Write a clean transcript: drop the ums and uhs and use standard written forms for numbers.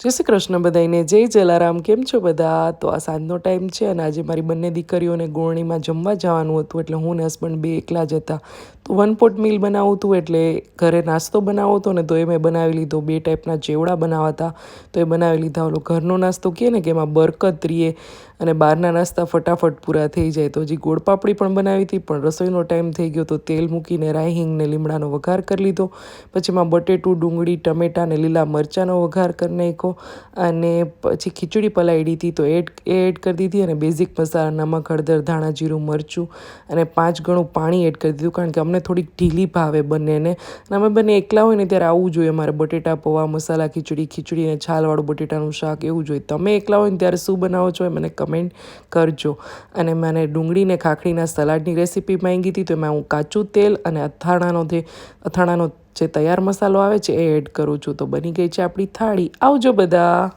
જય શ્રી કૃષ્ણ બધાઈને, જય જલારામ. કેમ છો બધા? તો આ સાંજનો ટાઈમ છે અને આજે મારી બંને દીકરીઓને ગોળણીમાં જમવા જવાનું હતું, એટલે હું ને હસબન્ડ બે એકલા જ હતા. તો વન પોટ મીલ બનાવવું હતું, એટલે ઘરે નાસ્તો બનાવવો હતો ને, તો એ મેં બનાવી લીધો. બે ટાઈપના ચેવડા બનાવતા, તો એ બનાવી લીધા. ઓલો ઘરનો નાસ્તો કહે ને કે એમાં બરકત રીએ, અને બહારના નાસ્તા ફટાફટ પૂરા થઈ જાય. તો હજી ગોળ પાપડી પણ બનાવી હતી, પણ રસોઈનો ટાઈમ થઈ ગયો તો તેલ મૂકીને રાઈ હિંગ ને લીમડાનો વઘાર કરી લીધો. પછી એમાં બટેટું, ડુંગળી, ટમેટાં ને લીલા મરચાંનો વઘાર કરી નાખ્યો. અને પછી ખીચડી પલાળી હતી, તો એડ કરી દીધી. અને બેઝિક મસાલા નમક, હળદર, ધાણા, જીરું, મરચું અને 5 ગણું પાણી એડ કરી દીધું, કારણ કે અમને થોડીક ઢીલી ભાવે બંનેને. અને અમે બંને એકલા હોય ને ત્યારે આવું જોઈએ અમારે, બટેટા પૌવા, મસાલા ખીચડી અને છાલવાળું બટેટાનું શાક એવું જોઈએ. તમે એકલા હોય ને ત્યારે શું બનાવો છો એ મને કમેન્ટ કરજો. અને મને ડુંગળી ને ખાખરીના સલાડની રેસીપી માંગી હતી, તો એમાં હું કાચું તેલ અને અથાણાનો જે તૈયાર મસાલો આવે છે એ એડ કરું છું. તો બની ગઈ છે આપણી થાળી. આવજો બધા.